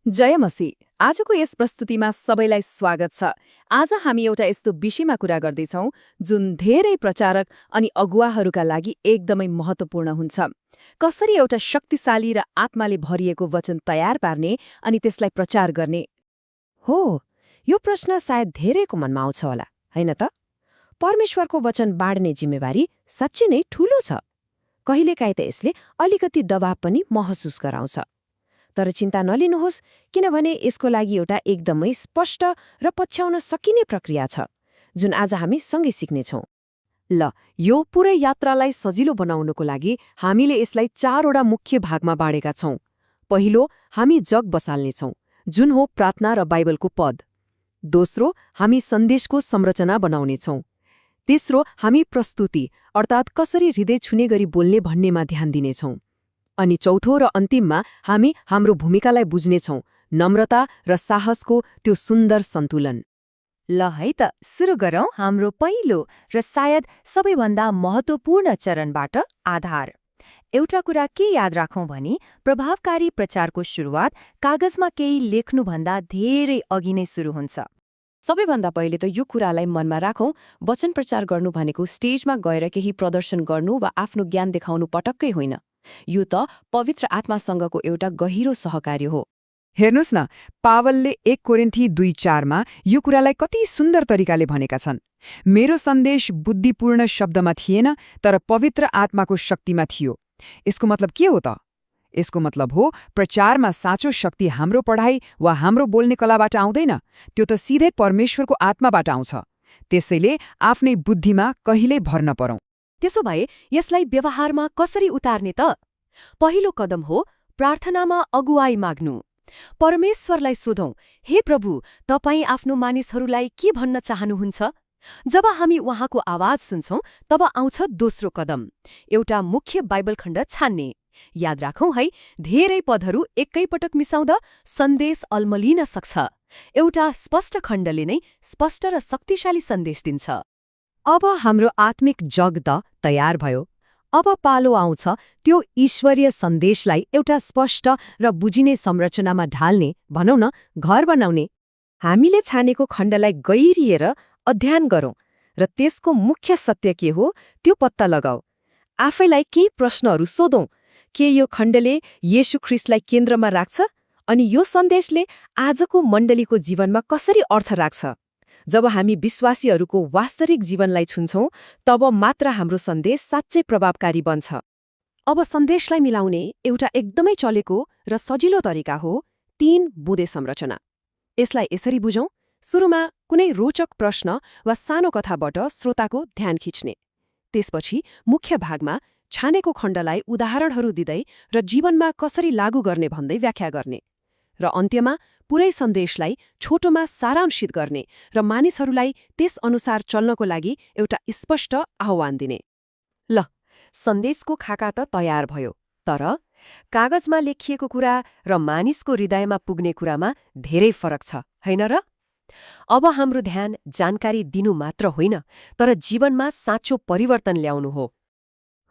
जय मसी। आजको यस प्रस्तुतिमा सबैलाई स्वागत छ। आज हामी एउटा यस्तो विषयमा कुरा गर्दैछौँ जुन धेरै प्रचारक अनि अगुवाहरूका लागि एकदमै महत्त्वपूर्ण हुन्छ। कसरी एउटा शक्तिशाली र आत्माले भरिएको वचन तयार पार्ने अनि त्यसलाई प्रचार गर्ने। हो, यो प्रश्न सायद धेरैको मनमा आउँछ होला, होइन त? परमेश्वरको वचन बाँड्ने जिम्मेवारी साँच्चै नै ठूलो छ। कहिलेकाहीँ त यसले अलिकति दबाव पनि महसुस गराउँछ। तर चिन्ता नलिनुहोस्, किनभने यसको लागि एउटा एकदमै स्पष्ट र पछ्याउन सकिने प्रक्रिया छ, जुन आज हामी सँगै सिक्नेछौँ। ल, यो पुरै यात्रालाई सजिलो बनाउनको लागि हामीले यसलाई 4वटा मुख्य भागमा बाँडेका छौं। पहिलो, हामी जग बसाल्नेछौं, जुन हो प्रार्थना र बाइबलको पद। दोस्रो, हामी सन्देशको संरचना बनाउनेछौं। तेस्रो, हामी प्रस्तुति अर्थात् कसरी हृदय छुने गरी बोल्ने भन्नेमा ध्यान दिनेछौं। अनि चौथो र अन्तिममा हामी हाम्रो भूमिकालाई बुझ्नेछौं, नम्रता र साहसको त्यो सुन्दर सन्तुलन। ल है त, सुरु गरौँ हाम्रो पहिलो र सायद सबैभन्दा महत्त्वपूर्ण चरणबाट आधार। एउटा कुरा के याद राखौँ भने प्रभावकारी प्रचारको सुरुवात कागजमा केही लेख्नुभन्दा धेरै अघि नै सुरु हुन्छ। सबैभन्दा पहिले त यो कुरालाई मनमा राखौँ, वचन प्रचार गर्नु भनेको स्टेजमा गएर केही प्रदर्शन गर्नु वा आफ्नो ज्ञान देखाउनु पटक्कै होइन। यो त पवित्र आत्मासँगको एउटा गहिरो सहकार्य हो। हेर्नुस् न, पावलले 1 कोरिन्थी 2:4 यो कुरालाई कति सुन्दर तरिकाले भनेका छन्। मेरो सन्देश बुद्धिपूर्ण शब्दमा थिएन, तर पवित्र आत्माको शक्तिमा थियो। यसको मतलब के हो त? यसको मतलब हो प्रचारमा साँचो शक्ति हाम्रो पढाइ वा हाम्रो बोल्ने कलाबाट आउँदैन, त्यो त सिधै परमेश्वरको आत्माबाट आउँछ। त्यसैले आफ्नै बुद्धिमा कहिल्यै भर नपरौँ। त्यसो भए यसलाई व्यवहारमा कसरी उतार्ने त? पहिलो कदम हो प्रार्थनामा अगुवाई माग्नु। परमेश्वरलाई सोधौं, हे प्रभु, तपाईँ आफ्नो मानिसहरूलाई के भन्न चाहनुहुन्छ? जब हामी उहाँको आवाज सुन्छौं, तब आउँछ दोस्रो कदम, एउटा मुख्य बाइबल खण्ड छान्ने। याद राखौं है, धेरै पदहरू एकैपटक मिसाउँदा सन्देश अल्मलिन सक्छ। एउटा स्पष्ट खण्डले नै स्पष्ट र शक्तिशाली सन्देश दिन्छ। अब हाम्रो आत्मिक जग त तयार भयो। अब पालो आउँछ त्यो ईश्वरीय सन्देशलाई एउटा स्पष्ट र बुझिने संरचनामा ढाल्ने, भनौँ न, घर बनाउने। हामीले छानेको खण्डलाई गहिरिएर अध्ययन गरौँ र त्यसको मुख्य सत्य के हो त्यो पत्ता लगाऊ। आफैलाई केही प्रश्नहरू सोधौं। के यो खण्डले येशू ख्रिस्टलाई केन्द्रमा राख्छ? अनि यो सन्देशले आजको मण्डलीको जीवनमा कसरी अर्थ राख्छ? जब हामी विश्वासीहरूको वास्तविक जीवनलाई छुन्छौं, तब मात्र हाम्रो सन्देश साँच्चै प्रभावकारी बन्छ। अब सन्देशलाई मिलाउने एउटा एकदमै चलेको र सजिलो तरिका हो 3 बुँदे संरचना। यसलाई यसरी बुझौं, सुरुमा कुनै रोचक प्रश्न वा सानो कथाबाट श्रोताको ध्यान खिच्ने। त्यसपछि मुख्य भागमा छानेको खण्डलाई उदाहरणहरू दिँदै र जीवनमा कसरी लागू गर्ने भन्दै व्याख्या गर्ने। र अन्त्यमा पुरै सन्देशलाई छोटोमा सारांशित गर्ने र मानिसहरूलाई त्यस अनुसार चल्नको लागि एउटा स्पष्ट आह्वान दिने। ल, सन्देशको खाका त तयार भयो, तर कागजमा लेखिएको कुरा र मानिसको हृदयमा पुग्ने कुरामा धेरै फरक छ, होइन र? अब हाम्रो ध्यान जानकारी दिनु मात्र होइन, तर जीवनमा साँचो परिवर्तन ल्याउनु हो।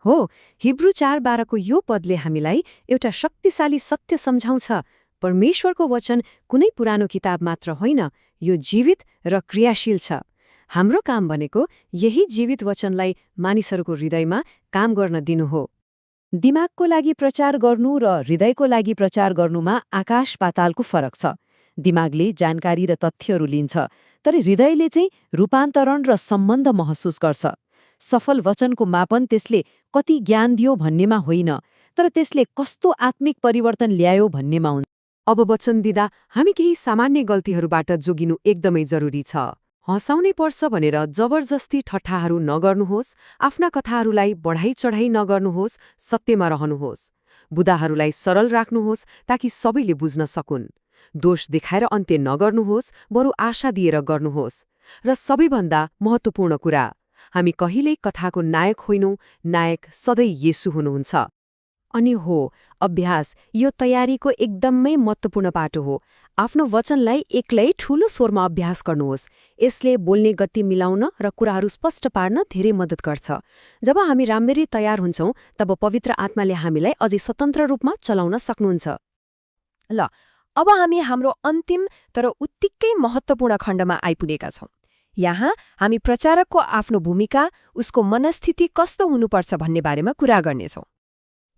हो, हिब्रू 4:12को यो पदले हामीलाई एउटा शक्तिशाली सत्य सम्झाउँछ। परमेश्वरको वचन कुनै पुरानो किताब मात्र होइन, यो जीवित र क्रियाशील छ। हाम्रो काम भनेको यही जीवित वचनलाई मानिसहरूको हृदयमा काम गर्न दिनु हो। दिमागको लागि प्रचार गर्नु र हृदयको लागि प्रचार गर्नुमा आकाश पातालको फरक छ। दिमागले जानकारी र तथ्यहरू लिन्छ, तर हृदयले चाहिँ रूपान्तरण र सम्बन्ध महसुस गर्छ। सफल वचनको मापन त्यसले कति ज्ञान दियो भन्नेमा होइन, तर त्यसले कस्तो आत्मिक परिवर्तन ल्यायो भन्नेमा हुन्छ। अब वचन दिँदा हामी केही सामान्य गल्तीहरूबाट जोगिनु एकदमै जरुरी छ। हँसाउनै पर्छ भनेर जबरजस्ती ठट्ठाहरू नगर्नुहोस्, आफ्ना कथाहरूलाई बढाइ चढाइ नगर्नुहोस्, सत्यमा रहनुहोस्। बुदाहरूलाई सरल राख्नुहोस् ताकि सबैले बुझ्न सकुन्। दोष देखाएर अन्त्य नगर्नुहोस्, बरु आशा दिएर गर्नुहोस्। र सबैभन्दा महत्त्वपूर्ण कुरा, हामी कहिल्यै कथाको नायक होइनौँ, नायक सधैँ येशू हुनुहुन्छ। अनि हो, अभ्यास यो तयारीको एकदमै महत्त्वपूर्ण पाटो हो। आफ्नो वचनलाई एक्लै ठूलो स्वरमा अभ्यास गर्नुहोस्। यसले बोल्ने गति मिलाउन र कुराहरू स्पष्ट पार्न धेरै मद्दत गर्छ। जब हामी राम्ररी तयार हुन्छौं, तब पवित्र आत्माले हामीलाई अझै स्वतन्त्र रूपमा चलाउन सक्नुहुन्छ। ल, अब हामी हाम्रो अन्तिम तर उत्तिकै महत्त्वपूर्ण खण्डमा आइपुगेका छौं। यहाँ हामी प्रचारकको आफ्नो भूमिका, उसको मनस्थिति कस्तो हुनुपर्छ भन्ने बारेमा कुरा गर्नेछौं।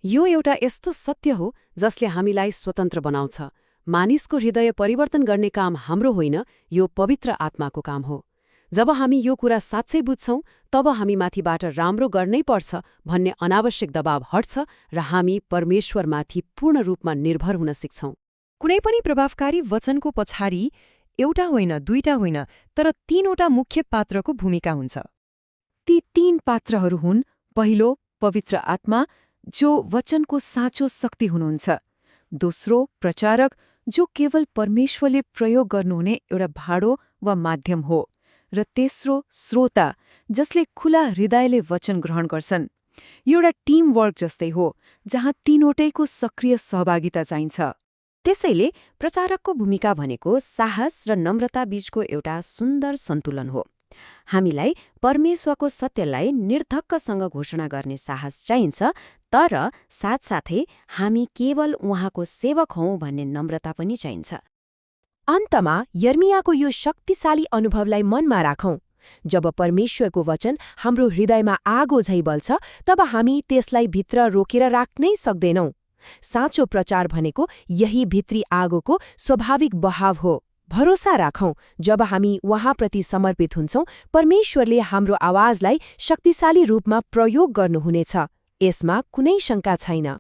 यो एउटा यस्तो सत्य हो जसले हामीलाई स्वतन्त्र बनाउँछ। मानिसको हृदय परिवर्तन गर्ने काम हाम्रो होइन, यो पवित्र आत्माको काम हो। जब हामी यो कुरा साँच्चै बुझ्छौं, तब हामी माथिबाट राम्रो गर्नै पर्छ भन्ने अनावश्यक दबाव हट्छ र हामी परमेश्वरमाथि पूर्ण रूपमा निर्भर हुन सिक्छौं। कुनै पनि प्रभावकारी वचनको पछाडि एउटा होइन, दुईटा होइन, तर 3वटा मुख्य पात्रको भूमिका हुन्छ। ती 3 पात्रहरू हुन्, पहिलो पवित्र आत्मा, जो वचनको साँचो शक्ति हुनुहुन्छ। दोस्रो प्रचारक, जो केवल परमेश्वरले प्रयोग गर्नुहुने एउटा भाँडो वा माध्यम हो। र तेस्रो श्रोता, जसले खुला हृदयले वचन ग्रहण गर्छन्। यो एउटा टिम वर्क जस्तै हो, जहाँ 3वटैको सक्रिय सहभागिता चाहिन्छ। त्यसैले प्रचारकको भूमिका भनेको साहस र नम्रता बीचको एउटा सुन्दर सन्तुलन हो। हामीलाई परमेश्वरको सत्यलाई निर्धक्कसँग घोषणा गर्ने साहस चाहिन्छ, तर साथसाथै हामी केवल उहाँको सेवक हौं भन्ने नम्रता पनि चाहिन्छ। अन्तमा यर्मियाको यो शक्तिशाली अनुभवलाई मनमा राखौं। जब परमेश्वरको वचन हाम्रो हृदयमा आगो झैं बल्छ, तब हामी त्यसलाई भित्र रोकेर राख्नै सक्दैनौं। साँचो प्रचार भनेको यही भित्री आगोको स्वाभाविक बहाव हो। भरोसा राखौं, जब हामी उहाँप्रति समर्पित हुन्छौं, परमेश्वरले हाम्रो आवाजलाई शक्तिशाली रूपमा प्रयोग गर्नुहुनेछ। यसमा कुनै शङ्का छैन।